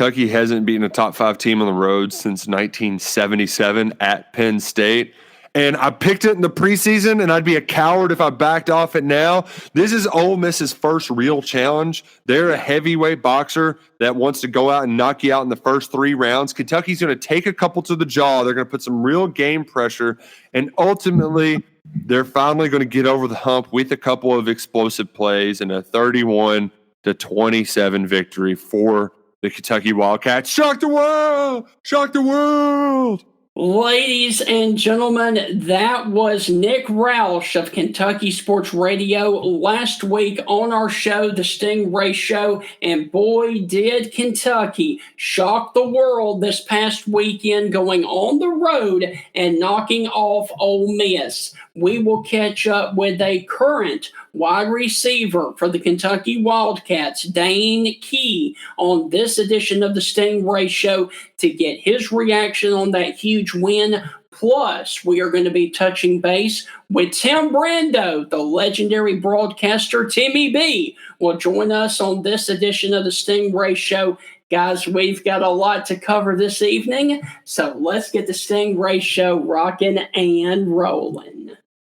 Kentucky hasn't beaten a top 5 team on the road since 1977 at Penn State. And I picked it in the preseason, and I'd be a coward if I backed off it now. This is Ole Miss's first real challenge. They're a heavyweight boxer that wants to go out and knock you out in the first 3 rounds. Kentucky's going to take a couple to the jaw. They're going to put some real game pressure, and ultimately they're finally going to get over the hump with a couple of explosive plays and a 31-27 victory for the Kentucky Wildcats. Shock the world! Shock the world! Ladies and gentlemen, that was Nick Roush of Kentucky Sports Radio last week on our show, The Stingray Show, and boy, did Kentucky shock the world this past weekend going on the road and knocking off Ole Miss. We will catch up with a current wide receiver for the Kentucky Wildcats, Dane Key, on this edition of the Stingray Show to get his reaction on that huge win. Plus, we are going to be touching base with Tim Brando, the legendary broadcaster. Timmy B will join us on this edition of the Stingray Show. Guys, we've got a lot to cover this evening, so let's get the Stingray Show rocking and rolling.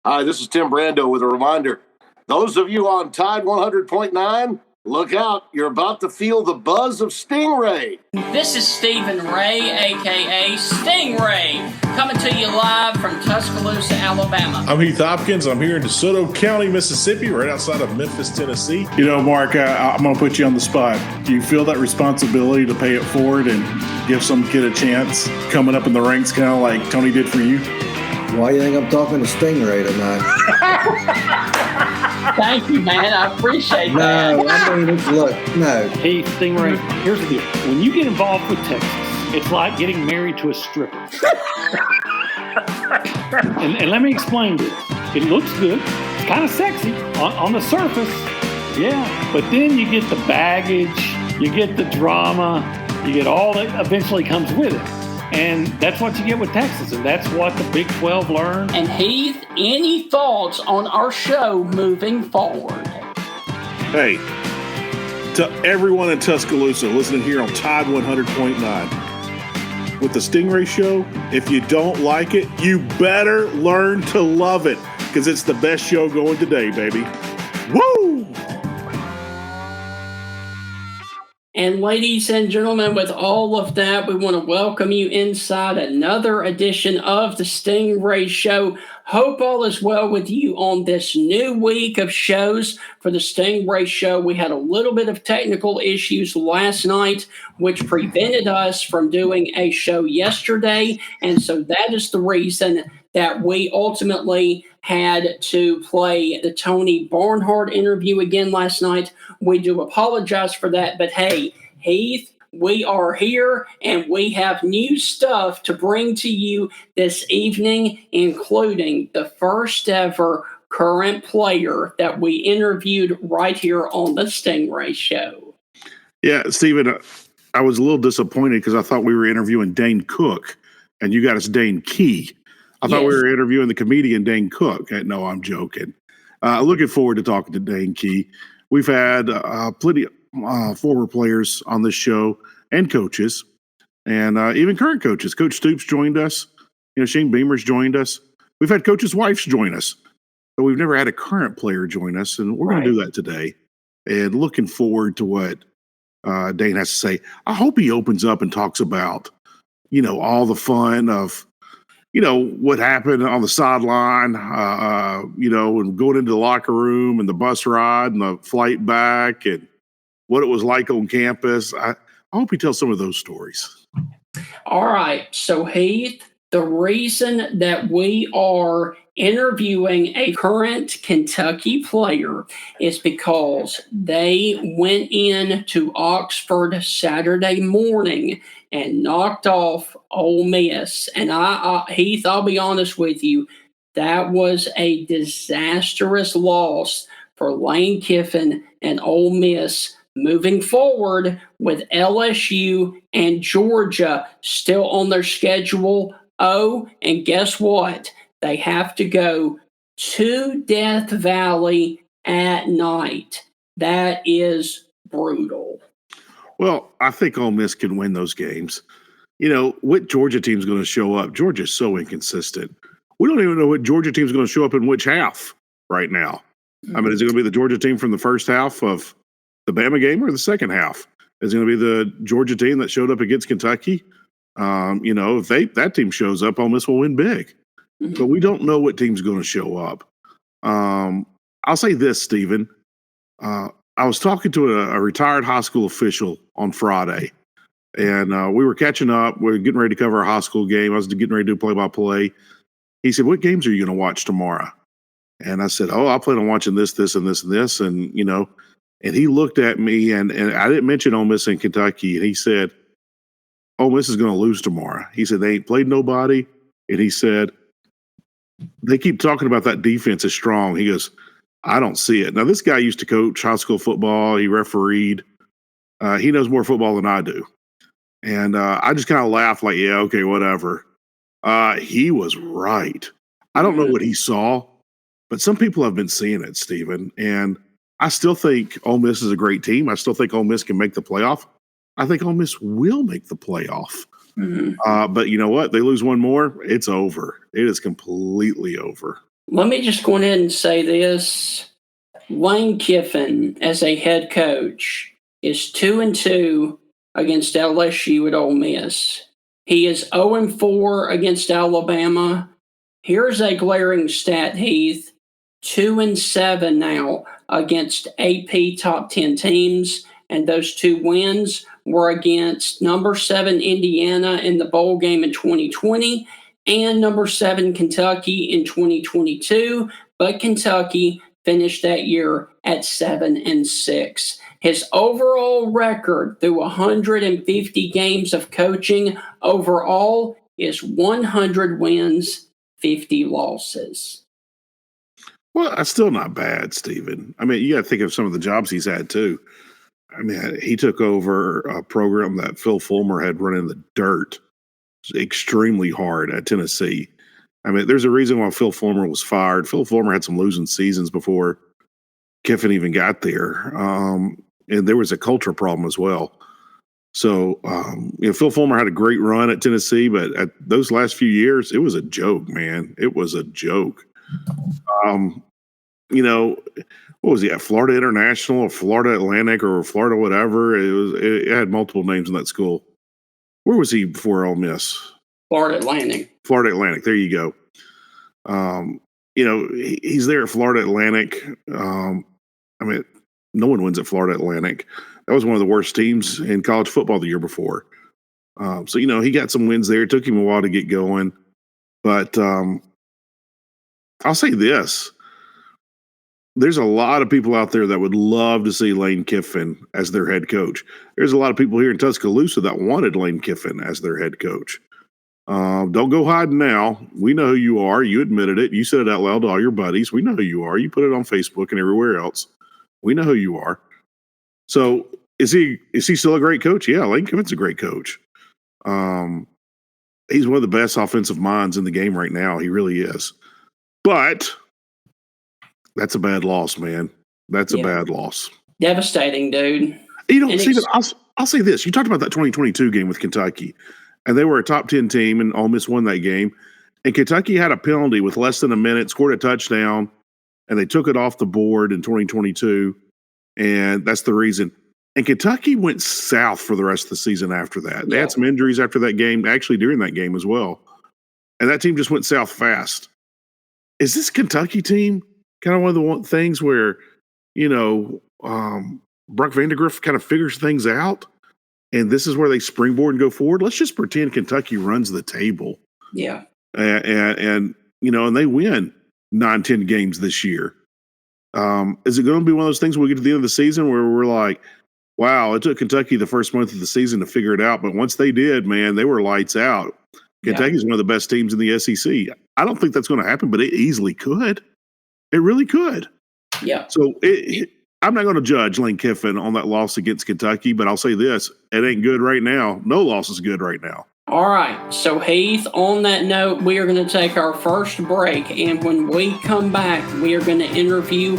Hi, this is Tim Brando with a reminder. Those of you on Tide 100.9, look out. You're about to feel the buzz of Stingray. This is Stephen Ray, a.k.a. Stingray, coming to you live from Tuscaloosa, Alabama. I'm Heath Hopkins. I'm here in DeSoto County, Mississippi, right outside of Memphis, Tennessee. You know, Mark, I'm going to put you on the spot. Do you feel that responsibility to pay it forward and give some kid a chance coming up in the ranks, kind of like Tony did for you? Why do you think I'm talking to Stingray tonight? Thank you, man. I appreciate that. No, I mean, look, no. Hey, Stingray, here's the deal. When you get involved with Texas, it's like getting married to a stripper. and let me explain this. It looks good. It's kind of sexy on the surface. Yeah. But then you get the baggage, you get the drama, you get all that eventually comes with it. And that's what you get with Texas, and that's what the Big 12 learned. And Heath, any thoughts on our show moving forward? Hey, to everyone in Tuscaloosa listening here on Tide 100.9, with the Stingray Show, if you don't like it, you better learn to love it, because it's the best show going today, baby. Woo! And ladies and gentlemen, with all of that, we want to welcome you inside another edition of the Stingray Show. Hope all is well with you on this new week of shows for the Stingray Show. We had a little bit of technical issues last night, which prevented us from doing a show yesterday. And so that is the reason that we ultimately had to play the Tony Barnhart interview again last night. We do apologize for that, but hey, Heath, we are here and we have new stuff to bring to you this evening, including the first ever current player that we interviewed right here on the Stingray Show. Yeah, Stephen, I was a little disappointed because I thought we were interviewing Dane Cook, and you got us Dane Key. I thought we were interviewing the comedian Dane Cook. No, I'm joking. Looking forward to talking to Dane Key. We've had plenty of former players on this show and coaches, and even current coaches. Coach Stoops joined us. Shane Beamer's joined us. We've had coaches' wives join us, but we've never had a current player join us, and we're going to do that today. And looking forward to what Dane has to say. I hope he opens up and talks about, all the fun of, what happened on the sideline, and going into the locker room and the bus ride and the flight back and what it was like on campus. I hope he tells some of those stories. All right. So, Heath, the reason that we are interviewing a current Kentucky player is because they went in to Oxford Saturday morning and knocked off Ole Miss. And Heath, I'll be honest with you, that was a disastrous loss for Lane Kiffin and Ole Miss moving forward with LSU and Georgia still on their schedule. Oh, and guess what? They have to go to Death Valley at night. That is brutal. Well, I think Ole Miss can win those games. What Georgia team's going to show up? Georgia's so inconsistent. We don't even know what Georgia team's going to show up in which half right now. I mean, is it going to be the Georgia team from the first half of the Bama game or the second half? Is it going to be the Georgia team that showed up against Kentucky? If that team shows up, Ole Miss will win big. But we don't know what team's going to show up. I'll say this, Stephen. I was talking to a retired high school official on Friday, and we were catching up. We were getting ready to cover a high school game. I was getting ready to do play-by-play. He said, "What games are you going to watch tomorrow?" And I said, "Oh, I plan on watching this, this, and this, and this." And, and he looked at me, and I didn't mention Ole Miss and Kentucky. And he said, "Ole Miss is going to lose tomorrow." He said, "They ain't played nobody." And he said, "They keep talking about that defense is strong." He goes, "I don't see it." Now, this guy used to coach high school football. He refereed. He knows more football than I do. And I just kind of laughed like, yeah, okay, whatever. He was right. I don't know what he saw, but some people have been seeing it, Stephen. And I still think Ole Miss is a great team. I still think Ole Miss can make the playoff. I think Ole Miss will make the playoff. But you know what? They lose one more, it's over. It is completely over. Let me just go ahead and say this. Lane Kiffin, as a head coach, is 2-2 against LSU at Ole Miss. He is 0-4 against Alabama. Here's a glaring stat, Heath. 2-7 now against AP top 10 teams, and those two wins were against number 7 Indiana in the bowl game in 2020 and number 7 Kentucky in 2022, but Kentucky finished that year at 7-6. His overall record through 150 games of coaching overall is 100 wins, 50 losses. Well, that's still not bad, Stephen. I mean, you got to think of some of the jobs he's had too. I mean, he took over a program that Phil Fulmer had run in the dirt extremely hard at Tennessee. I mean, there's a reason why Phil Fulmer was fired. Phil Fulmer had some losing seasons before Kiffin even got there. And there was a culture problem as well. So, Phil Fulmer had a great run at Tennessee, but at those last few years, it was a joke, man. It was a joke. What was he at? Florida International or Florida Atlantic or Florida whatever. It had multiple names in that school. Where was he before Ole Miss? Florida Atlantic. Florida Atlantic. There you go. He's there at Florida Atlantic. No one wins at Florida Atlantic. That was one of the worst teams in college football the year before. He got some wins there. It took him a while to get going. But I'll say this. There's a lot of people out there that would love to see Lane Kiffin as their head coach. There's a lot of people here in Tuscaloosa that wanted Lane Kiffin as their head coach. Don't go hiding now. We know who you are. You admitted it. You said it out loud to all your buddies. We know who you are. You put it on Facebook and everywhere else. We know who you are. So is he still a great coach? Yeah, Lane Kiffin's a great coach. He's one of the best offensive minds in the game right now. He really is. But that's a bad loss, man. That's a bad loss. Devastating, dude. I'll say this. You talked about that 2022 game with Kentucky, and they were a top 10 team, and Ole Miss won that game. And Kentucky had a penalty with less than a minute, scored a touchdown, and they took it off the board in 2022, and that's the reason. And Kentucky went south for the rest of the season after that. They had some injuries after that game, actually during that game as well. And that team just went south fast. Is this Kentucky team kind of one of the things where, Brock Vandegrift kind of figures things out, and this is where they springboard and go forward? Let's just pretend Kentucky runs the table. Yeah. And they win 9-10 games this year. Is it going to be one of those things where we get to the end of the season where we're like, wow, it took Kentucky the first month of the season to figure it out, but once they did, man, they were lights out. Kentucky's one of the best teams in the SEC. I don't think that's going to happen, but it easily could. It really could. Yeah. So I'm not going to judge Lane Kiffin on that loss against Kentucky, but I'll say this. It ain't good right now. No loss is good right now. All right, so Heath, on that note, we are going to take our first break, and when we come back, we are going to interview,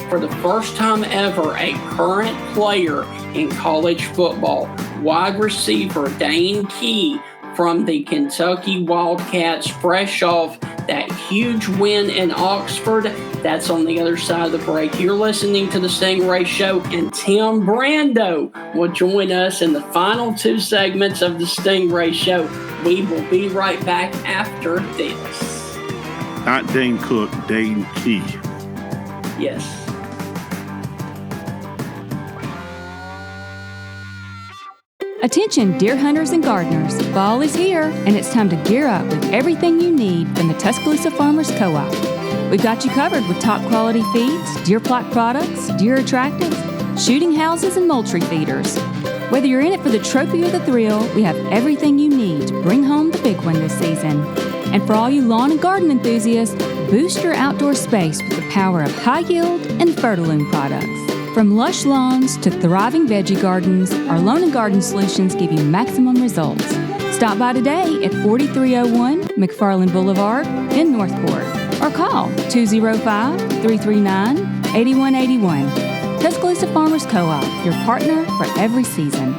for the first time ever, a current player in college football, wide receiver Dane Key from the Kentucky Wildcats, fresh off that huge win in Oxford. That's on the other side of the break. You're listening to the Stingray Show, and Tim Brando will join us in the final two segments of the Stingray Show. We will be right back after this. Not Dane Cook, Dane Key. Yes. Attention, deer hunters and gardeners. Fall is here, and it's time to gear up with everything you need from the Tuscaloosa Farmers Co-op. We've got you covered with top quality feeds, deer plot products, deer attractants, shooting houses, and moultrie feeders. Whether you're in it for the trophy or the thrill, we have everything you need to bring home the big one this season. And for all you lawn and garden enthusiasts, boost your outdoor space with the power of high yield and Fertiloom products. From lush lawns to thriving veggie gardens, our lawn and garden solutions give you maximum results. Stop by today at 4301 McFarland Boulevard in Northport or call 205-339-8181. Tuscaloosa Farmers Co-op, your partner for every season.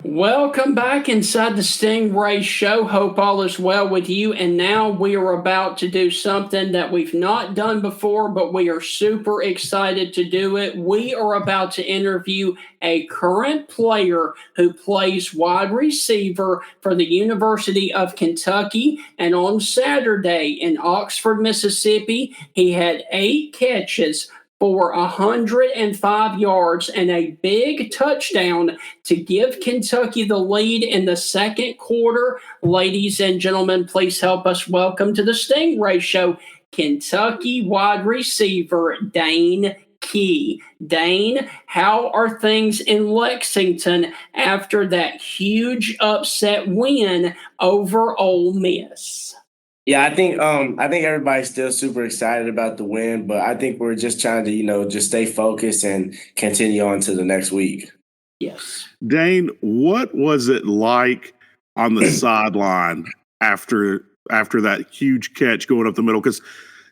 Welcome back inside the Stingray Show. Hope all is well with you. And now we are about to do something that we've not done before, but we are super excited to do it. We are about to interview a current player who plays wide receiver for the University of Kentucky. And on Saturday in Oxford, Mississippi, he had 8 catches for 105 yards and a big touchdown to give Kentucky the lead in the second quarter. Ladies and gentlemen, please help us welcome to the Stingray Show, Kentucky wide receiver Dane Key. Dane, how are things in Lexington after that huge upset win over Ole Miss? Yeah, I think everybody's still super excited about the win, but I think we're just trying to, just stay focused and continue on to the next week. Yes. Dane, what was it like on the sideline after that huge catch going up the middle? Because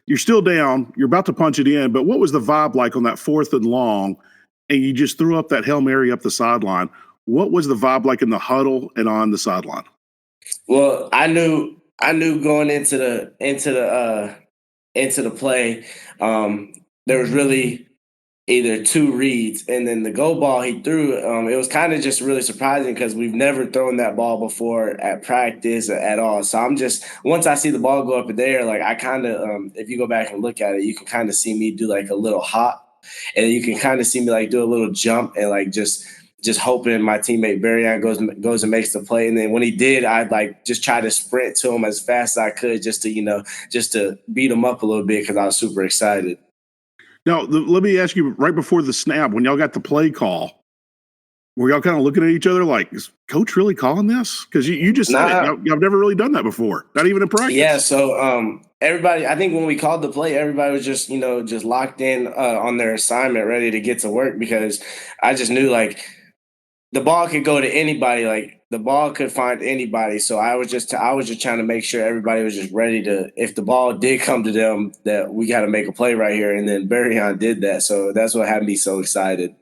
you're still down, you're about to punch it in, but what was the vibe like on that 4th and long, and you just threw up that Hail Mary up the sideline? What was the vibe like in the huddle and on the sideline? Well, I knew going into the play, there was really either 2 reads, and then the go ball he threw. It was kind of just really surprising because we've never thrown that ball before at practice at all. So I'm just, once I see the ball go up in there, like I kind of, if you go back and look at it, you can kind of see me do like a little hop, and you can kind of see me like do a little jump and like just hoping my teammate Barryon goes and makes the play. And then when he did, I'd like just try to sprint to him as fast as I could just to beat him up a little bit because I was super excited. Now, let me ask you, right before the snap, when y'all got the play call, were y'all kind of looking at each other like, is Coach really calling this? Because you just said it. Y'all never really done that before, not even in practice. Yeah, so everybody, I think when we called the play, everybody was just locked in on their assignment, ready to get to work because I just knew like – the ball could go to anybody, like the ball could find anybody. So I was just trying to make sure everybody was just ready to, if the ball did come to them, that we got to make a play right here. And then Barryon did that. So that's what had me so excited.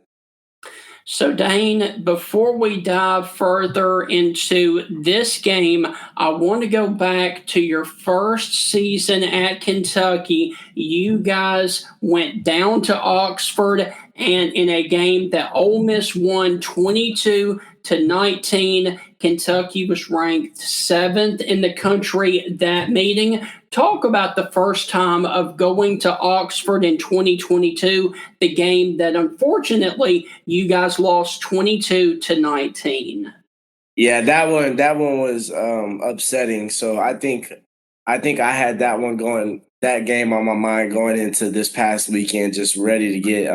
So, Dane, before we dive further into this game, I want to go back to your first season at Kentucky. You guys went down to Oxford, and in a game that Ole Miss won 22-19, Kentucky was ranked 7th in the country that meeting. Talk about the first time of going to Oxford in 2022, the game that unfortunately you guys lost 22-19. Yeah, that one was upsetting. So I think I think I had that game on my mind going into this past weekend, just ready to get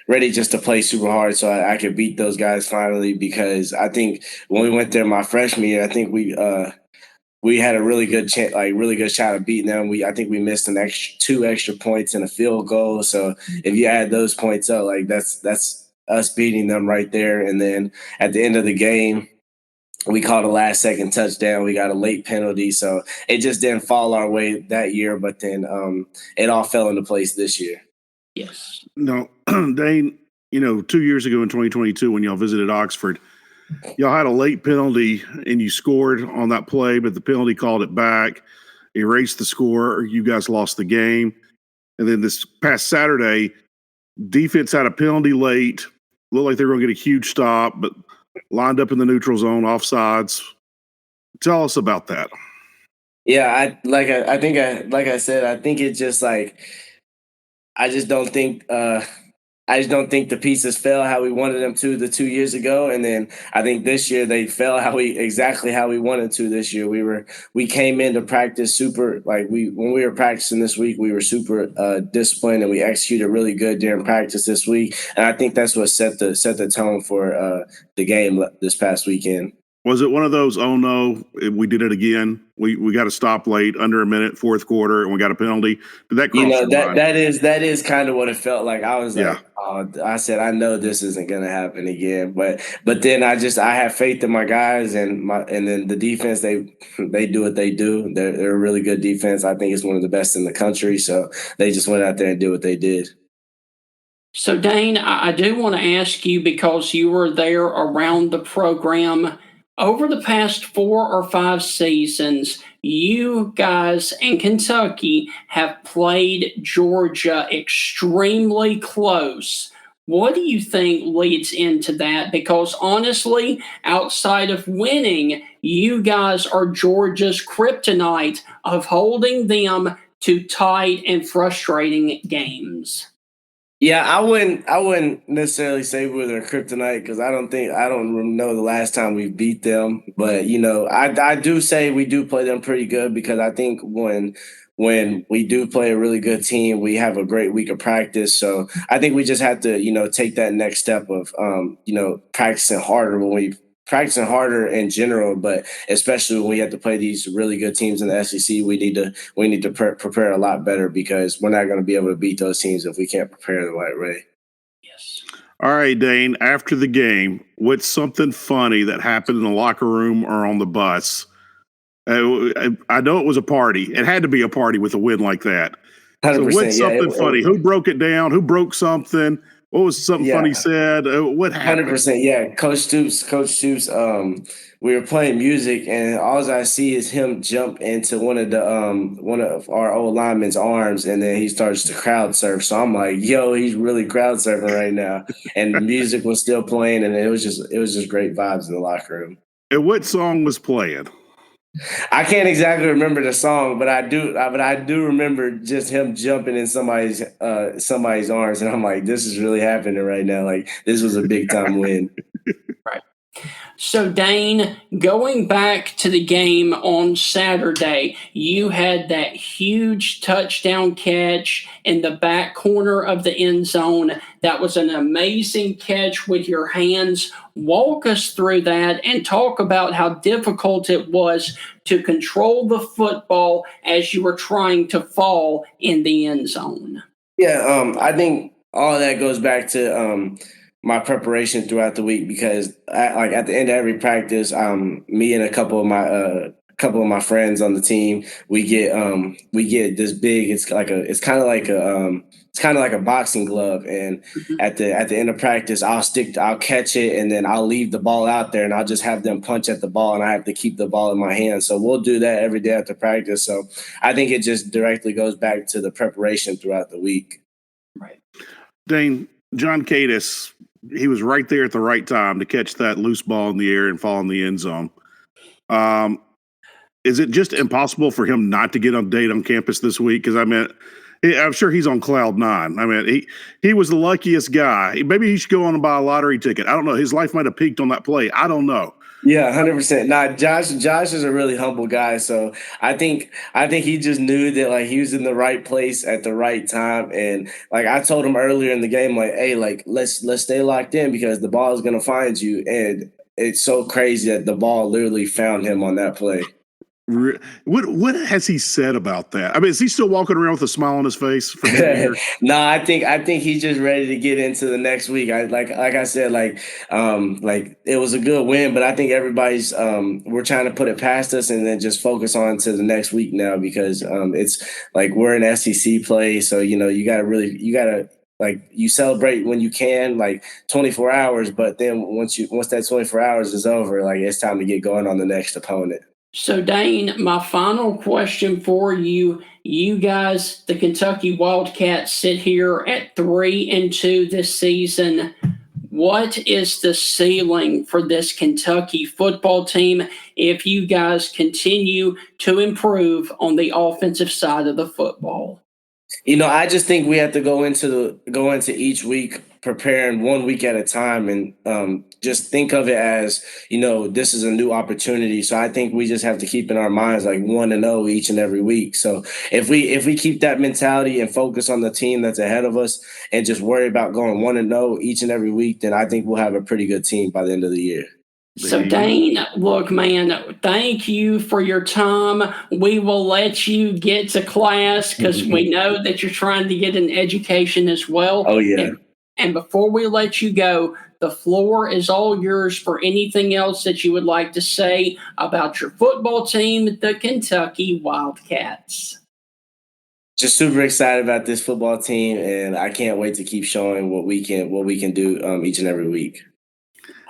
ready just to play super hard so I could beat those guys finally, because I think when we went there my freshman year, I think we had a really good shot of beating them. I think we missed two extra points and a field goal. So if you add those points up, like that's us beating them right there. And then at the end of the game, we caught a last-second touchdown. We got a late penalty, so it just didn't fall our way that year. But then it all fell into place this year. Yes. No, Dane, 2 years ago in 2022 when y'all visited Oxford, y'all had a late penalty and you scored on that play, but the penalty called it back, erased the score. You guys lost the game. And then this past Saturday, defense had a penalty late. Looked like they were going to get a huge stop, but lined up in the neutral zone, offsides. Tell us about that. Yeah, I think it's just like I just don't think the pieces fell how we wanted them to the 2 years ago, and then I think this year they fell exactly how we wanted to. This year we came into practice super when we were practicing this week, we were super disciplined, and we executed really good during practice this week, and I think that's what set the tone for the game this past weekend. Was it one of those, oh no, we did it again? We got to stop late, under a minute, fourth quarter, and we got a penalty? Did that cross your mind? that is kind of what it felt like. I was like, I said, I know this isn't going to happen again. But then I have faith in my guys and then the defense. They do what they do. They're a really good defense. I think it's one of the best in the country. So they just went out there and did what they did. So Dane, I do want to ask you, because you were there around the program. Over the past 4 or 5 seasons, you guys in Kentucky have played Georgia extremely close. What do you think leads into that? Because honestly, outside of winning, you guys are Georgia's kryptonite of holding them to tight and frustrating games. Yeah, I wouldn't necessarily say we're their kryptonite, because I don't know the last time we beat them. But I do say we do play them pretty good, because I think when we do play a really good team, we have a great week of practice. So I think we just have to take that next step of practicing harder in general, but especially when we have to play these really good teams in the SEC, we need to prepare a lot better, because we're not going to be able to beat those teams if we can't prepare the right way. Yes. All right, Dane, after the game, what's something funny that happened in the locker room or on the bus? I know it was a party. It had to be a party with a win like that. 100%, so what's something funny? Who broke it down? Who broke something? What was something funny said? What happened? 100%, yeah. Coach Stoops, we were playing music, and all I see is him jump into one of our old linemen's arms, and then he starts to crowd surf. So I'm like, yo, he's really crowd surfing right now. And the music was still playing, and it was just great vibes in the locker room. And what song was playing? I can't exactly remember the song, but I do remember just him jumping in somebody's arms, and I'm like, this is really happening right now. Like, this was a big time win. Right. So, Dane, going back to the game on Saturday, you had that huge touchdown catch in the back corner of the end zone. That was an amazing catch with your hands. Walk us through that and talk about how difficult it was to control the football as you were trying to fall in the end zone. Yeah, I think all of that goes back to my preparation throughout the week, because at the end of every practice, me and a couple of my friends on the team, we get this big. It's kind of like a boxing glove, and at the end of practice, I'll catch it, and then I'll leave the ball out there, and I'll just have them punch at the ball, and I have to keep the ball in my hand. So we'll do that every day after practice. So I think it just directly goes back to the preparation throughout the week. Right. Dane, John Cadis, he was right there at the right time to catch that loose ball in the air and fall in the end zone. Is it just impossible for him not to get on date on campus this week? Because I'm sure he's on cloud 9. He was the luckiest guy. Maybe he should go on and buy a lottery ticket. I don't know. His life might have peaked on that play. I don't know. Yeah, 100%. Nah, Josh is a really humble guy. So I think he just knew that like he was in the right place at the right time. And like I told him earlier in the game, like, hey, like let's stay locked in because the ball is gonna find you. And it's so crazy that the ball literally found him on that play. What has he said about that? I mean, is he still walking around with a smile on his face from year? No, I think he's just ready to get into the next week. Like I said, like it was a good win, but I think everybody's we're trying to put it past us and then just focus on to the next week now because it's like we're in SEC play, so you gotta like you celebrate when you can, like 24 hours, but then once that 24 hours is over, like it's time to get going on the next opponent. So, Dane, my final question for you. You guys, the Kentucky Wildcats, sit here at 3-2 this season. What is the ceiling for this Kentucky football team if you guys continue to improve on the offensive side of the football? I just think we have to go into each week preparing 1 week at a time and just think of it as, this is a new opportunity. So I think we just have to keep in our minds like 1-0 each and every week. So if we keep that mentality and focus on the team that's ahead of us and just worry about going 1-0 each and every week, then I think we'll have a pretty good team by the end of the year. So, Dane, look, man, thank you for your time. We will let you get to class because we know that you're trying to get an education as well. Oh, yeah. And before we let you go, the floor is all yours for anything else that you would like to say about your football team, the Kentucky Wildcats. Just super excited about this football team, and I can't wait to keep showing what we can do each and every week.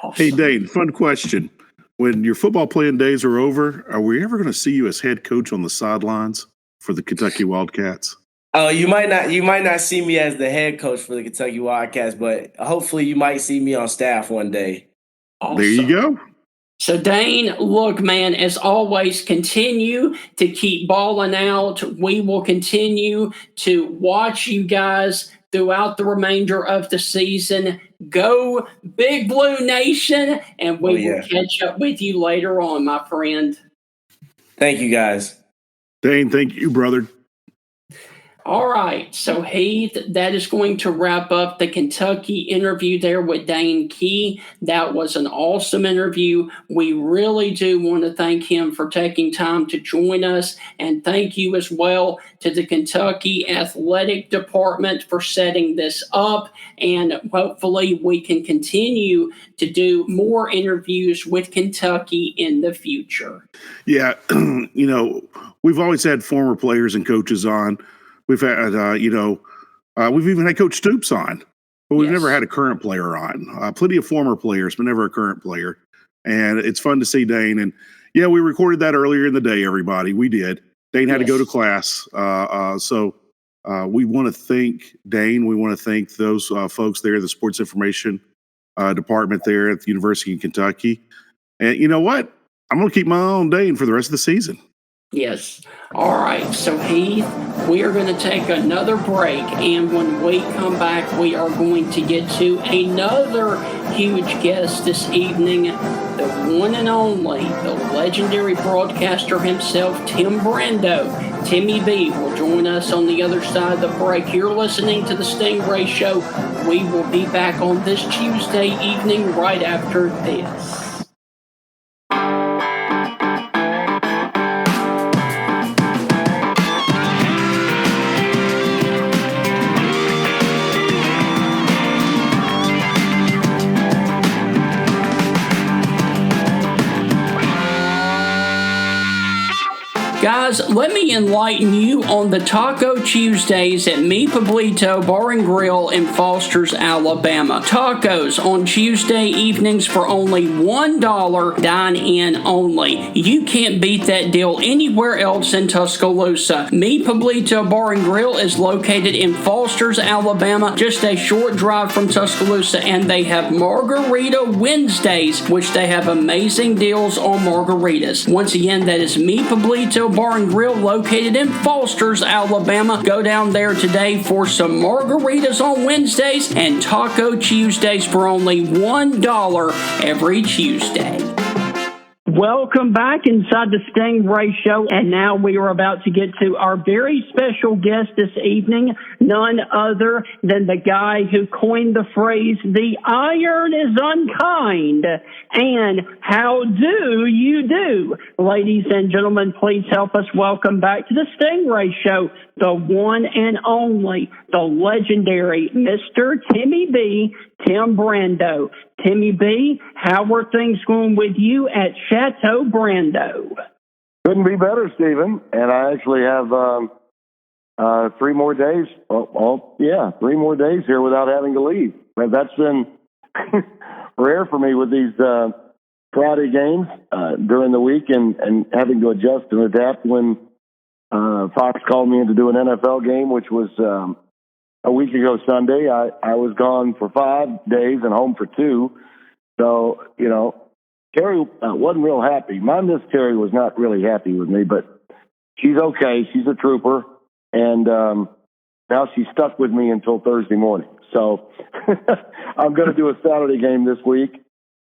Awesome. Hey, Dane, fun question. When your football playing days are over, are we ever going to see you as head coach on the sidelines for the Kentucky Wildcats? Oh, you might not see me as the head coach for the Kentucky Wildcats, but hopefully you might see me on staff one day. Awesome. There you go. So, Dane, look, man, as always, continue to keep balling out. We will continue to watch you guys throughout the remainder of the season. Go Big Blue Nation, and we will catch up with you later on, my friend. Thank you, guys. Dane, thank you, brother. All right, so Heath, that is going to wrap up the Kentucky interview there with Dane Key. That was an awesome interview. We really do want to thank him for taking time to join us, and thank you as well to the Kentucky Athletic Department for setting this up, and hopefully we can continue to do more interviews with Kentucky in the future. Yeah, we've always had former players and coaches on. We've had, we've even had Coach Stoops on, but we've never had a current player on. Plenty of former players, but never a current player. And it's fun to see Dane. And yeah, we recorded that earlier in the day, everybody. We did. Dane had to go to class. So we want to thank Dane. We want to thank those folks there, the sports information department there at the University of Kentucky. And you know what? I'm going to keep my eye on Dane for the rest of the season. Yes. All right. So, Heath, we are going to take another break. And when we come back, we are going to get to another huge guest this evening, the one and only, the legendary broadcaster himself, Tim Brando. Timmy B will join us on the other side of the break. You're listening to the Stingray Show. We will be back on this Tuesday evening right after this. Guys, let me enlighten you on the Taco Tuesdays at Mi Pueblito Bar and Grill in Foster's, Alabama. Tacos on Tuesday evenings for only $1, dine-in only. You can't beat that deal anywhere else in Tuscaloosa. Mi Pueblito Bar and Grill is located in Foster's, Alabama, just a short drive from Tuscaloosa, and they have Margarita Wednesdays, which they have amazing deals on margaritas. Once again, that is Mi Pueblito Bar and Grill located in Foster's, Alabama. Go down there today for some margaritas on Wednesdays and Taco Tuesdays for only $1 every Tuesday. Welcome back inside the Stingray Show, and now we are about to get to our very special guest this evening, none other than the guy who coined the phrase, "The iron is unkind," and how do you do? Ladies and gentlemen, please help us welcome back to the Stingray Show, the one and only, the legendary Mr. Timmy B, Tim Brando. Timmy B, how are things going with you at Chateau Brando? Couldn't be better, Stephen. And I actually have 3 more days. 3 more days here without having to leave. And that's been rare for me with these Friday games during the week and having to adjust and adapt when Fox called me in to do an NFL game, which was a week ago Sunday. I was gone for 5 days and home for 2. So, Terry wasn't real happy. My Miss Terry was not really happy with me, but she's okay. She's a trooper. And now she's stuck with me until Thursday morning. So I'm going to do a Saturday game this week.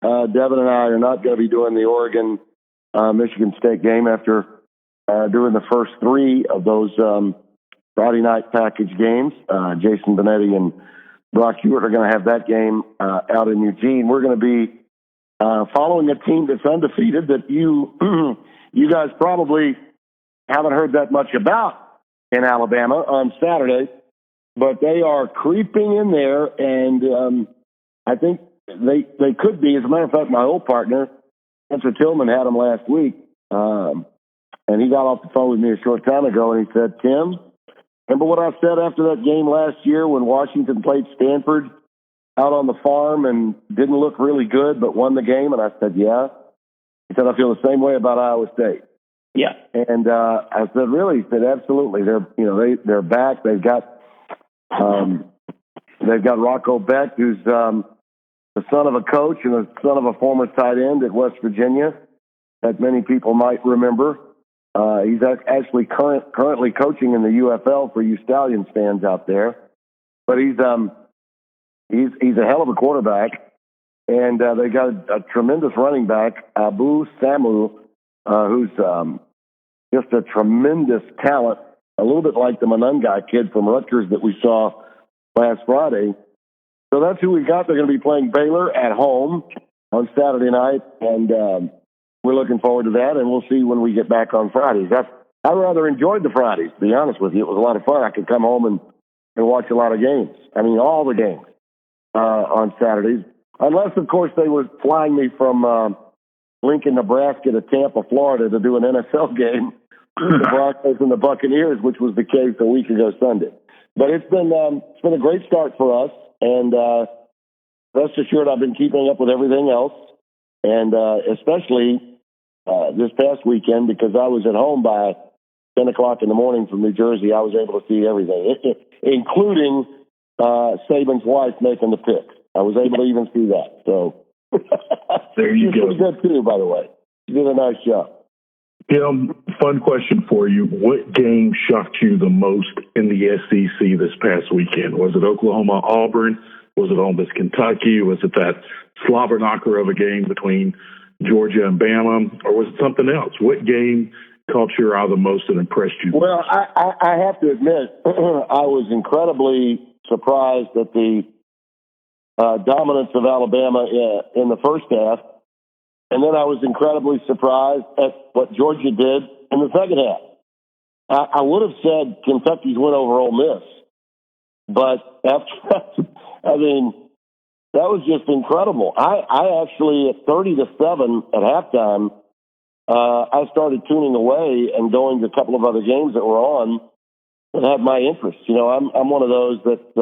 Devin and I are not going to be doing the Oregon-Michigan State game after doing the first 3 of those Friday night package games. Jason Benetti and Brock Hewitt are going to have that game out in Eugene. We're going to be following a team that's undefeated that you guys probably haven't heard that much about in Alabama on Saturday, but they are creeping in there, and I think they could be. As a matter of fact, my old partner, Spencer Tillman, had them last week, and he got off the phone with me a short time ago, and he said, "Tim, remember what I said after that game last year when Washington played Stanford out on the farm and didn't look really good but won the game?" And I said, "Yeah." He said, "I feel the same way about Iowa State." Yeah. And I said, "Really?" He said, "Absolutely. They're back. They've got Rocco Beck, who's the son of a coach and the son of a former tight end at West Virginia that many people might remember. He's actually currently coaching in the UFL for you Stallions fans out there. But he's a hell of a quarterback, and they got a tremendous running back, Abu Samu, who's just a tremendous talent, a little bit like the Monungai kid from Rutgers that we saw last Friday. So that's who we got. They're going to be playing Baylor at home on Saturday night, and we're looking forward to that, and we'll see when we get back on Fridays. I rather enjoyed the Fridays, to be honest with you. It was a lot of fun. I could come home and watch a lot of games. I mean, all the games on Saturdays. Unless, of course, they were flying me from Lincoln, Nebraska to Tampa, Florida to do an NFL game, the Broncos and the Buccaneers, which was the case a week ago Sunday. But it's been a great start for us, and rest assured I've been keeping up with everything else, and especially this past weekend because I was at home by 10 o'clock in the morning from New Jersey. I was able to see everything, including Saban's wife making the picks. I was able to even see that. So there you go. She's pretty good too, by the way. She did a nice job. Tim, fun question for you. What game shocked you the most in the SEC this past weekend? Was it Oklahoma-Auburn? Was it Ole Miss Kentucky? Was it that slobber knocker of a game between Georgia and Bama? Or was it something else? What game caught your eye the most and impressed you? Well, I have to admit, I was incredibly surprised at the dominance of Alabama in the first half. And then I was incredibly surprised at what Georgia did in the second half. I would have said Kentucky's win over Ole Miss. But after that, I mean, that was just incredible. I actually, at 30-7 at halftime, I started tuning away and going to a couple of other games that were on that had my interest. I'm one of those that,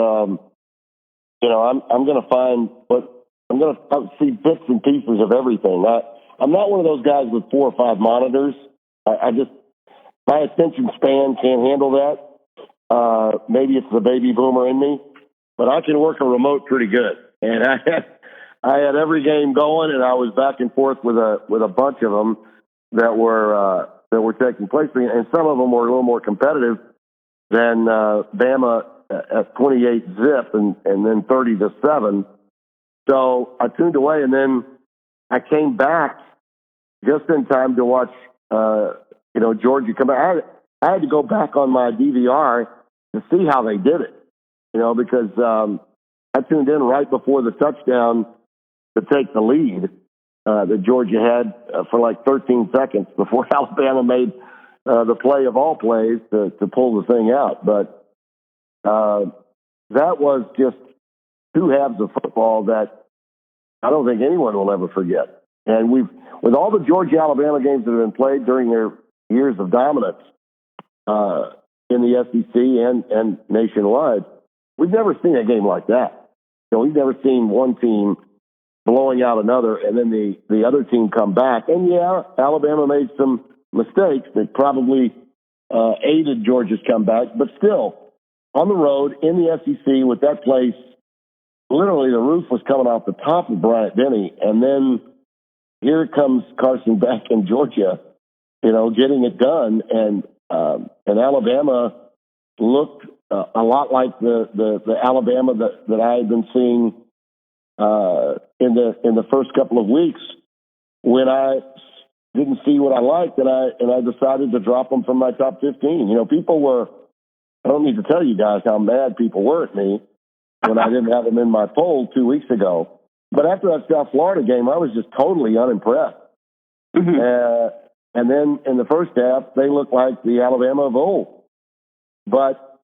I'm going to find I'm going to see bits and pieces of everything. I'm not one of those guys with 4 or 5 monitors. My attention span can't handle that. Maybe it's the baby boomer in me, but I can work a remote pretty good. And I had every game going, and I was back and forth with a bunch of them that were taking place, and some of them were a little more competitive than Bama at 28-zip and then 30-7. So I tuned away, and then I came back just in time to watch, Georgia come back. I had to go back on my DVR to see how they did it, because I tuned in right before the touchdown to take the lead that Georgia had for like 13 seconds before Alabama made the play of all plays to pull the thing out. But that was just two halves of football that I don't think anyone will ever forget. And with all the Georgia-Alabama games that have been played during their years of dominance in the SEC and nationwide, we've never seen a game like that. We've never seen one team blowing out another and then the other team come back. And yeah, Alabama made some mistakes that probably aided Georgia's comeback, but still, on the road in the SEC with that place, literally the roof was coming off the top of Bryant-Denny, and then here comes Carson Beck in Georgia, getting it done, and Alabama looked a lot like the Alabama that I had been seeing in the first couple of weeks when I didn't see what I liked, and I decided to drop them from my top 15. People were. I don't need to tell you guys how mad people were at me when I didn't have them in my poll 2 weeks ago. But after that South Florida game, I was just totally unimpressed. Mm-hmm. And then in the first half, they looked like the Alabama of old. But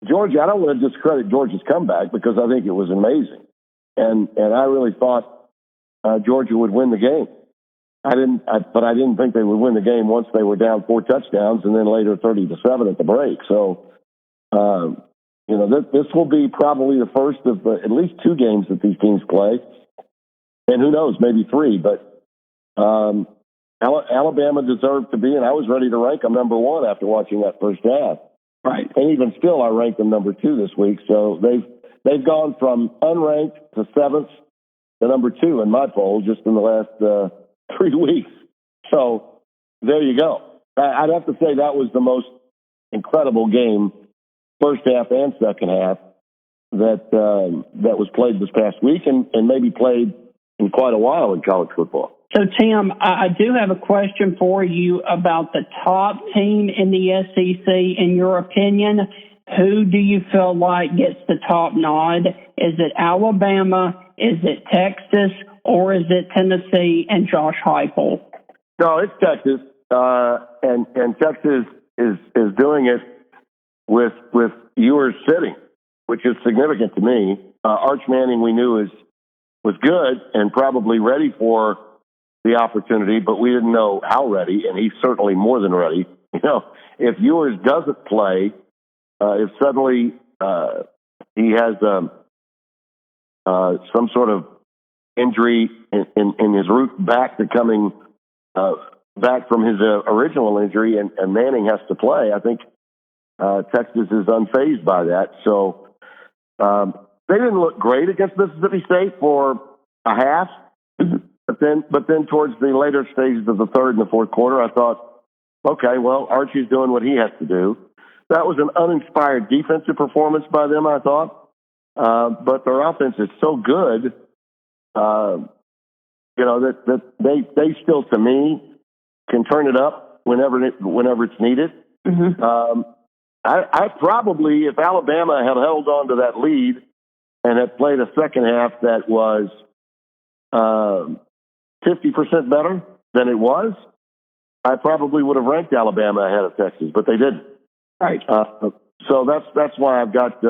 Georgia, I don't want to discredit Georgia's comeback because I think it was amazing. And I really thought Georgia would win the game. But I didn't think they would win the game once they were down 4 touchdowns and then later 30-7 at the break. So, this will be probably the first of at least 2 games that these teams play. And who knows, maybe 3. But Alabama deserved to be, and I was ready to rank them number 1 after watching that first half. Right. And even still, I ranked them number 2 this week. So they've gone from unranked to 7th to number 2 in my poll just in the last 3 weeks. So there you go. I'd have to say that was the most incredible game, first half and second half, that was played this past week and maybe played in quite a while in college football. So, Tim, I do have a question for you about the top team in the SEC. In your opinion, who do you feel like gets the top nod? Is it Alabama? Is it Texas? Or is it Tennessee and Josh Heupel? No, it's Texas. And Texas is doing it with Ewers sitting, which is significant to me. Arch Manning, we knew was good and probably ready for the opportunity, but we didn't know how ready, and he's certainly more than ready. If Ewers doesn't play, if suddenly he has some sort of injury in his route back to coming back from his original injury, and Manning has to play, I think Texas is unfazed by that. So they didn't look great against Mississippi State for a half, but then towards the later stages of the third and the fourth quarter, I thought, okay, well, Archie's doing what he has to do. That was an uninspired defensive performance by them, I thought, but their offense is so good. That they still, to me, can turn it up whenever it's needed. Mm-hmm. I probably, if Alabama had held on to that lead and had played a second half that was 50% better than it was, I probably would have ranked Alabama ahead of Texas, but they didn't. Right. So that's why I've got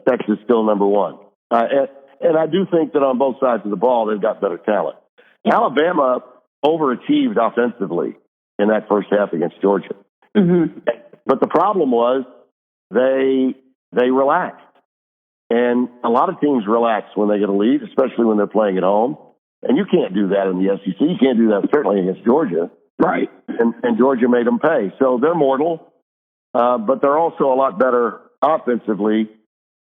Texas still number 1. And I do think that on both sides of the ball, they've got better talent. Alabama overachieved offensively in that first half against Georgia. Mm-hmm. But the problem was they relaxed. And a lot of teams relax when they get a lead, especially when they're playing at home. And you can't do that in the SEC. You can't do that certainly against Georgia. Right. And Georgia made them pay. So they're mortal, but they're also a lot better offensively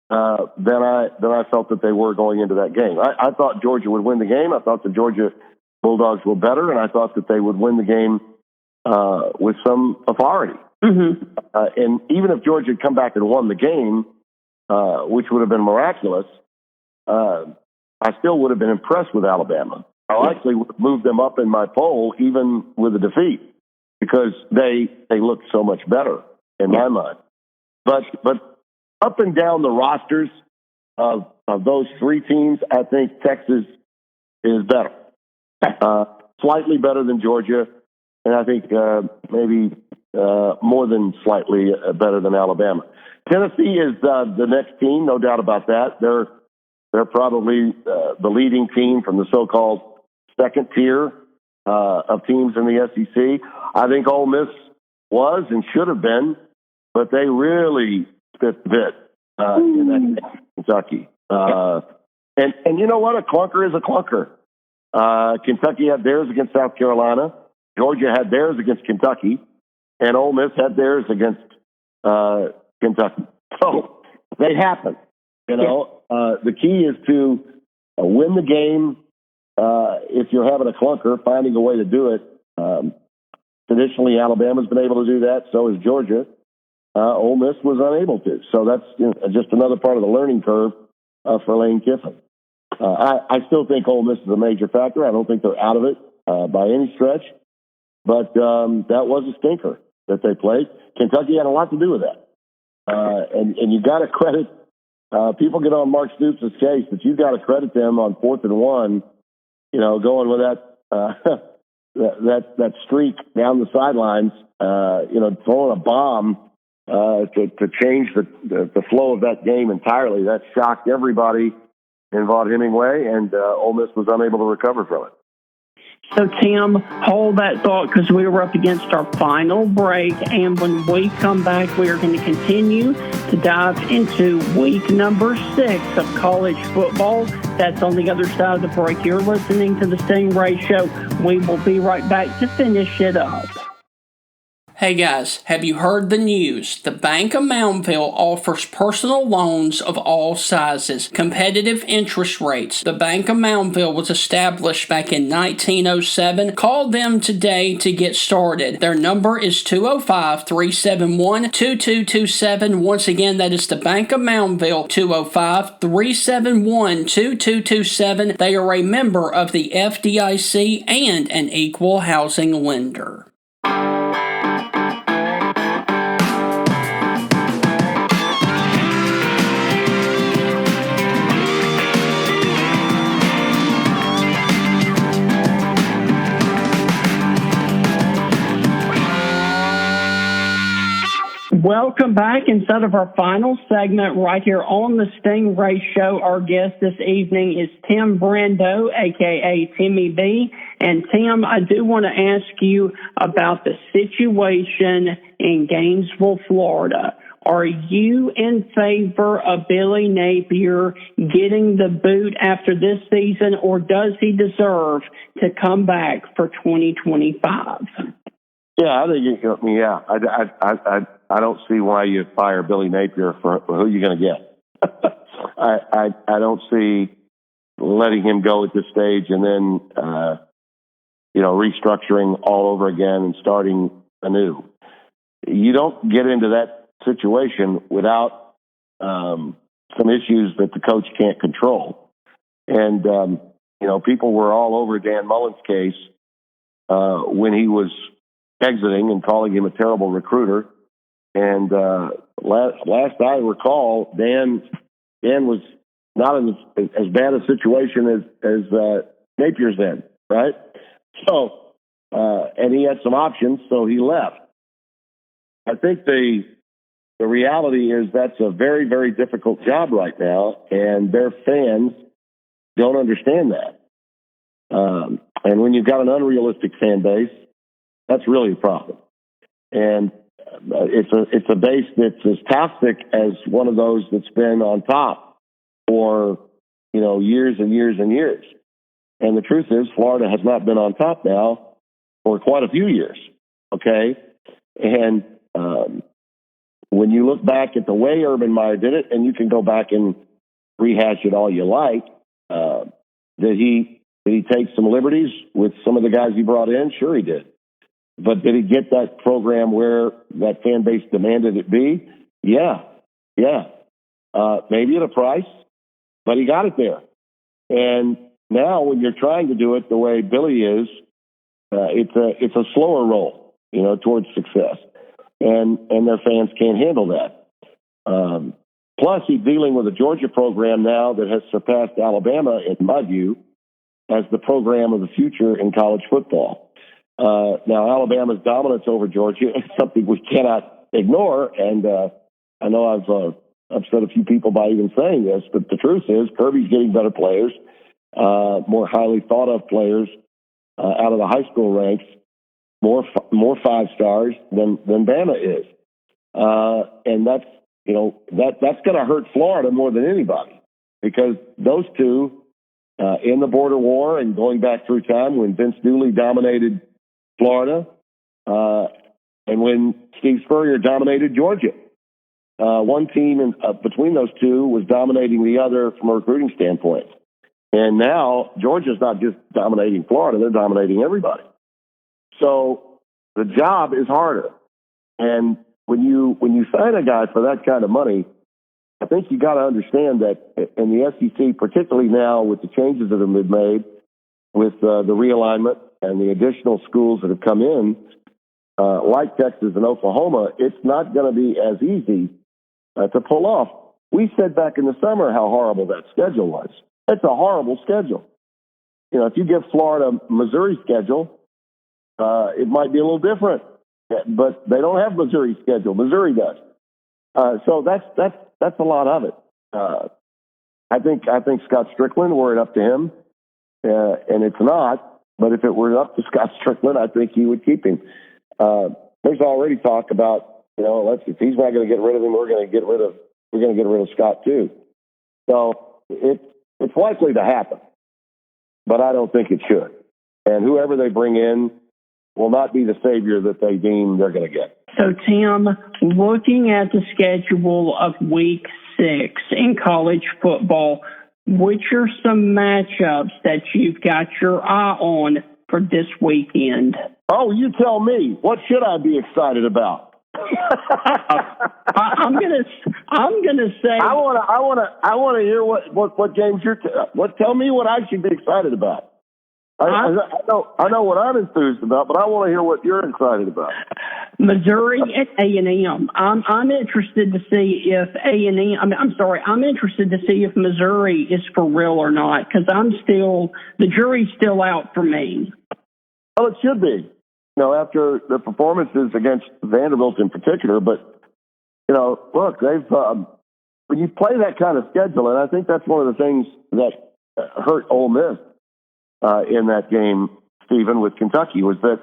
than I felt that they were going into that game. I thought Georgia would win the game. I thought the Georgia Bulldogs were better, and I thought that they would win the game with some authority. Mm-hmm. And even if Georgia had come back and won the game, which would have been miraculous, I still would have been impressed with Alabama. I likely would have moved them up in my poll, even with a defeat, because they look so much better in my mind. But up and down the rosters of those three teams, I think Texas is better, slightly better than Georgia, and I think maybe more than slightly better than Alabama. Tennessee is the next team, no doubt about that. They're probably the leading team from the so-called second tier of teams in the SEC. I think Ole Miss was and should have been, but they really fit the bit in that game, Kentucky. And you know what? A clunker is a clunker. Kentucky had theirs against South Carolina. Georgia had theirs against Kentucky. And Ole Miss had theirs against Kentucky. So they happen. You know, the key is to win the game. If you're having a clunker, finding a way to do it. Traditionally, Alabama's been able to do that. So is Georgia. Ole Miss was unable to. So that's just another part of the learning curve for Lane Kiffin. I still think Ole Miss is a major factor. I don't think they're out of it by any stretch. But that was a stinker that they played. Kentucky had a lot to do with that. And you got to credit, people get on Mark Stoops' case, but you got to credit them on 4th and 1, you know, going with that streak down the sidelines, you know, throwing a bomb to change the flow of that game entirely. That shocked everybody in Vaught Hemingway, and Ole Miss was unable to recover from it. So, Tim, hold that thought because we are up against our final break. And when we come back, we are going to continue to dive into week number 6 of college football. That's on the other side of the break. You're listening to the Stingray Show. We will be right back to finish it up. Hey guys, have you heard the news? The Bank of Moundville offers personal loans of all sizes, competitive interest rates. The Bank of Moundville was established back in 1907. Call them today to get started. Their number is 205-371-2227. Once again, that is the Bank of Moundville, 205-371-2227. They are a member of the FDIC and an equal housing lender. Welcome back. Instead of our final segment right here on the Stingray Show, our guest this evening is Tim Brando, a.k.a. Timmy B. And, Tim, I do want to ask you about the situation in Gainesville, Florida. Are you in favor of Billy Napier getting the boot after this season, or does he deserve to come back for 2025? Yeah, I think I don't see why you fire Billy Napier for who you're going to get. I don't see letting him go at this stage and then restructuring all over again and starting anew. You don't get into that situation without some issues that the coach can't control. And people were all over Dan Mullen's case when he was exiting and calling him a terrible recruiter. And last I recall, Dan was not in as bad a situation as Napier's in, right? So, and he had some options, so he left. I think the reality is that's a very, very difficult job right now, and their fans don't understand that. And when you've got an unrealistic fan base, that's really a problem. And it's a base that's as toxic as one of those that's been on top for years and years and years. And the truth is, Florida has not been on top now for quite a few years. Okay, and when you look back at the way Urban Meyer did it, and you can go back and rehash it all you like, did he take some liberties with some of the guys he brought in? Sure, he did. But did he get that program where that fan base demanded it be? Yeah. Maybe at a price, but he got it there. And Now, when you're trying to do it the way Billy is, it's a slower roll, towards success, and their fans can't handle that. Plus, he's dealing with a Georgia program now that has surpassed Alabama, in my view, as the program of the future in college football. Now, Alabama's dominance over Georgia is something we cannot ignore, and I know I've upset a few people by even saying this, but the truth is Kirby's getting better players, more highly thought of players out of the high school ranks, more 5 stars than Bama is, and that's going to hurt Florida more than anybody, because those two in the border war and going back through time when Vince Dooley dominated Florida and when Steve Spurrier dominated Georgia. One team between those two was dominating the other from a recruiting standpoint. And now Georgia's not just dominating Florida, they're dominating everybody. So the job is harder. And when you sign a guy for that kind of money, I think you got to understand that in the SEC, particularly now with the changes that have been made, with the realignment and the additional schools that have come in, like Texas and Oklahoma, it's not going to be as easy to pull off. We said back in the summer how horrible that schedule was. It's a horrible schedule. If you give Florida Missouri schedule, it might be a little different, but they don't have Missouri schedule. Missouri does. So that's a lot of it. I think Scott Strickland, were it up to him, and it's not, but if it were up to Scott Strickland, I think he would keep him. There's already talk about, if he's not going to get rid of him, we're going to get rid of Scott too. So it's likely to happen, but I don't think it should. And whoever they bring in will not be the savior that they deem they're going to get. So, Tim, looking at the schedule of Week 6 in college football, which are some matchups that you've got your eye on for this weekend? Oh, you tell me. What should I be excited about? I'm gonna say I want to hear what games you're. Tell me what I should be excited about. I know what I'm enthused about, but I want to hear what you're excited about. Missouri at A&M. I'm interested to see if I'm interested to see if Missouri is for real or not, because the jury's still out for me. Well, it should be. After the performances against Vanderbilt in particular, but look, they've when you play that kind of schedule, and I think that's one of the things that hurt Ole Miss in that game, Stephen, with Kentucky, was that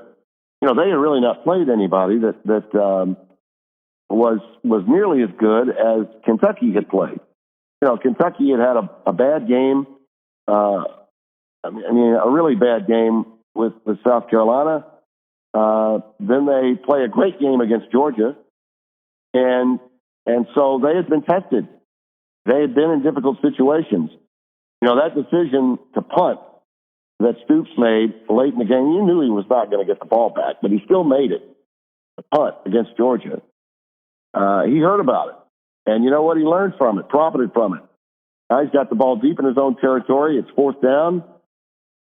they had really not played anybody that was nearly as good as Kentucky had played. Kentucky had a bad game, a really bad game with South Carolina. Then they play a great game against Georgia, and so they had been tested. They had been in difficult situations. That decision to punt that Stoops made late in the game, you knew he was not going to get the ball back, but he still made it. The punt against Georgia. He heard about it. And you know what? He learned from it, profited from it. Now he's got the ball deep in his own territory. It's 4th down.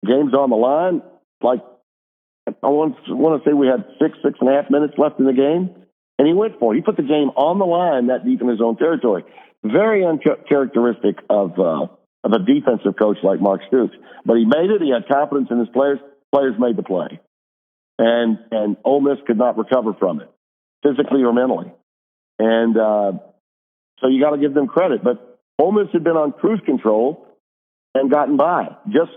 Game's on the line. I want to say we had 6.5 minutes left in the game, and he went for it. He put the game on the line that deep in his own territory. Very uncharacteristic of a defensive coach like Mark Stoops. But he made it. He had confidence in his players. Players made the play. And Ole Miss could not recover from it, physically or mentally. And so you got to give them credit. But Ole Miss had been on cruise control and gotten by, just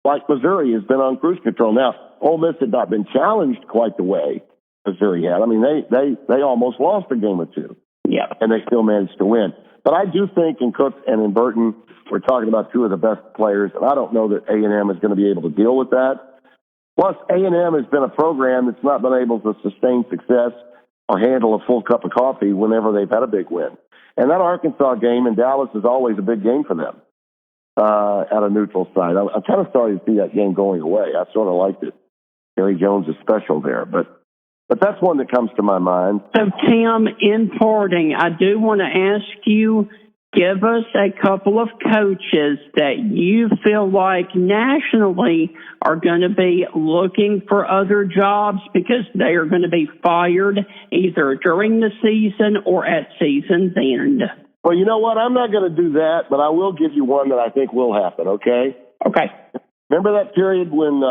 like Missouri has been on cruise control. Now, Ole Miss had not been challenged quite the way Missouri had. I mean, they almost lost a game or two. Yeah. And they still managed to win. But I do think in Cook and in Burton, we're talking about two of the best players, and I don't know that A&M is going to be able to deal with that. Plus, A&M has been a program that's not been able to sustain success or handle a full cup of coffee whenever they've had a big win. And that Arkansas game in Dallas is always a big game for them at a neutral site. I'm kind of sorry to see that game going away. I sort of liked it. Jerry Jones is special there, but that's one that comes to my mind. So, Tim, in parting, I do want to ask you, give us a couple of coaches that you feel like nationally are going to be looking for other jobs because they are going to be fired either during the season or at season's end. Well, you know what? I'm not going to do that, but I will give you one that I think will happen, okay? Okay. Remember that period when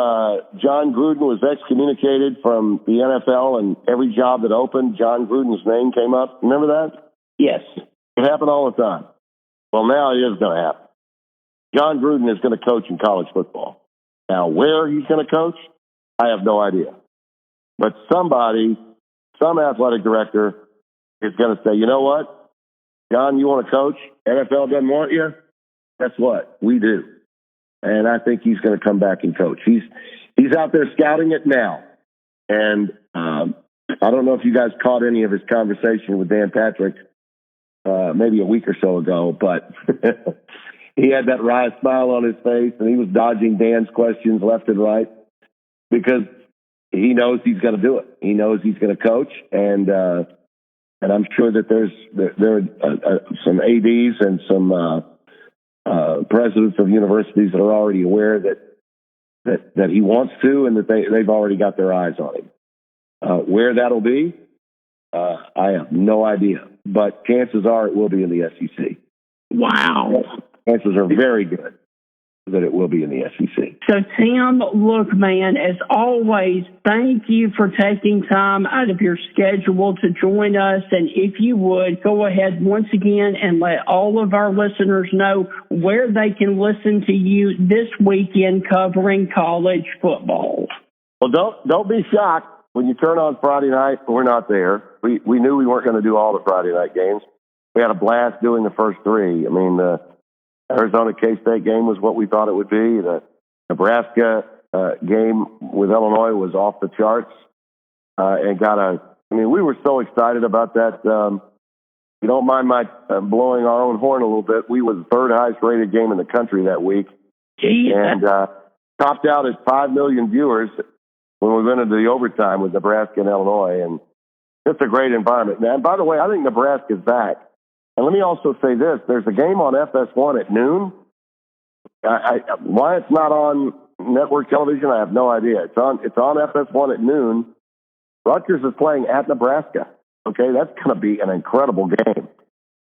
John Gruden was excommunicated from the NFL and every job that opened, John Gruden's name came up? Remember that? Yes. It happened all the time. Well, now it is going to happen. John Gruden is going to coach in college football. Now, where he's going to coach, I have no idea. But some athletic director is going to say, you know what, John, you want to coach? NFL doesn't want you? Guess what? We do. And I think he's going to come back and coach. He's out there scouting it now. And I don't know if you guys caught any of his conversation with Dan Patrick maybe a week or so ago, but he had that wry smile on his face, and he was dodging Dan's questions left and right because he knows he's going to do it. He knows he's going to coach, and I'm sure that there are some ADs and some presidents of universities that are already aware that he wants to, and that they've already got their eyes on him. Where that'll be, I have no idea, but chances are it will be in the SEC. Wow. Chances are very good that it will be in the SEC. So, Tim, look, man, as always, thank you for taking time out of your schedule to join us. And if you would, go ahead once again and let all of our listeners know where they can listen to you this weekend covering college football. Well, don't be shocked when you turn on Friday night. We're not there. We knew we weren't going to do all the Friday night games. We had a blast doing the first three. I mean, the Arizona K-State game was what we thought it would be. The Nebraska game with Illinois was off the charts and we were so excited about that. You don't mind my blowing our own horn a little bit. We were the third highest rated game in the country that week. And topped out at 5 million viewers when we went into the overtime with Nebraska and Illinois. And it's a great environment. And by the way, I think Nebraska's back. And let me also say this. There's a game on FS1 at noon. Why it's not on network television, I have no idea. It's on FS1 at noon. Rutgers is playing at Nebraska. Okay, that's going to be an incredible game.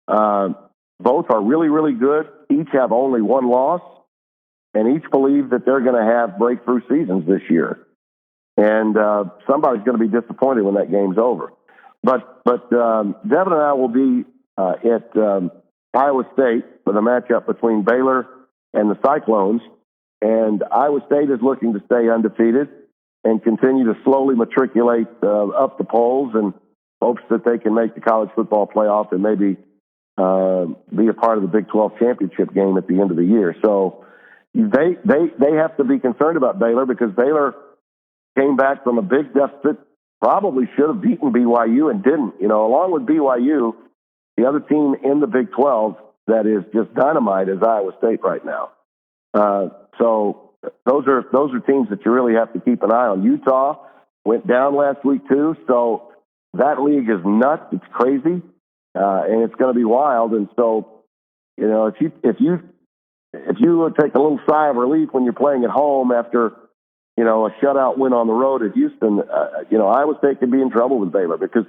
Both are really, really good. Each have only one loss, and each believe that they're going to have breakthrough seasons this year. And somebody's going to be disappointed when that game's over. But Devin and I will be at Iowa State for the matchup between Baylor and the Cyclones. And Iowa State is looking to stay undefeated and continue to slowly matriculate up the polls and hopes that they can make the college football playoff and maybe be a part of the Big 12 championship game at the end of the year. So they have to be concerned about Baylor because Baylor came back from a big deficit, probably should have beaten BYU and didn't. You know, along with BYU, the other team in the Big 12 that is just dynamite is Iowa State right now. So those are teams that you really have to keep an eye on. Utah went down last week too, so that league is nuts. It's crazy, and it's going to be wild. And so, you know, if you take a little sigh of relief when you're playing at home after, you know, a shutout win on the road at Houston, you know, Iowa State could be in trouble with Baylor because,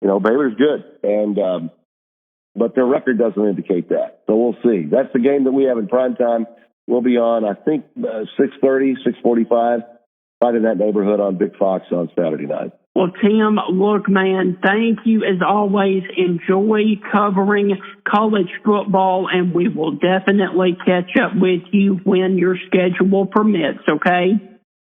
you know, Baylor's good, and but their record doesn't indicate that. So we'll see. That's the game that we have in prime time. We'll be on, I think, 6:30, 6:45, right in that neighborhood on Big Fox on Saturday night. Well, Tim, look, man, thank you as always. Enjoy covering college football, and we will definitely catch up with you when your schedule permits, okay?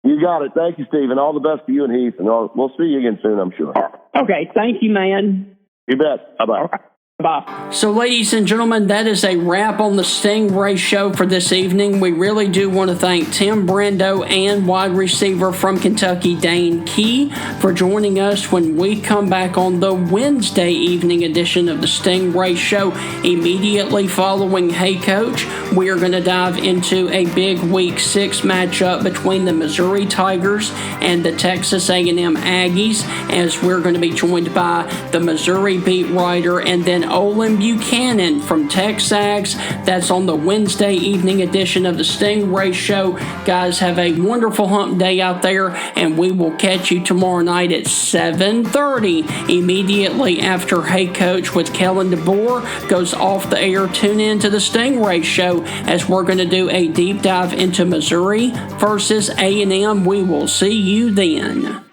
You got it. Thank you, Stephen. All the best to you and Heath, and we'll see you again soon, I'm sure. Okay, thank you, man. You bet. Bye-bye. Okay. Bye. So, ladies and gentlemen, that is a wrap on the Stingray Show for this evening. We really do want to thank Tim Brando and wide receiver from Kentucky, Dane Key, for joining us when we come back on the Wednesday evening edition of the Stingray Show. Immediately following Hey Coach, we are going to dive into a big Week 6 matchup between the Missouri Tigers and the Texas A&M Aggies, as we're going to be joined by the Missouri beat writer and then Olin Buchanan from Texags. That's on the Wednesday evening edition of the Stingray Show. Guys, have a wonderful hump day out there, and we will catch you tomorrow night at 7:30, immediately after Hey Coach with Kellen DeBoer goes off the air. Tune in to the Stingray Show as we're going to do a deep dive into Missouri versus A&M. We will see you then.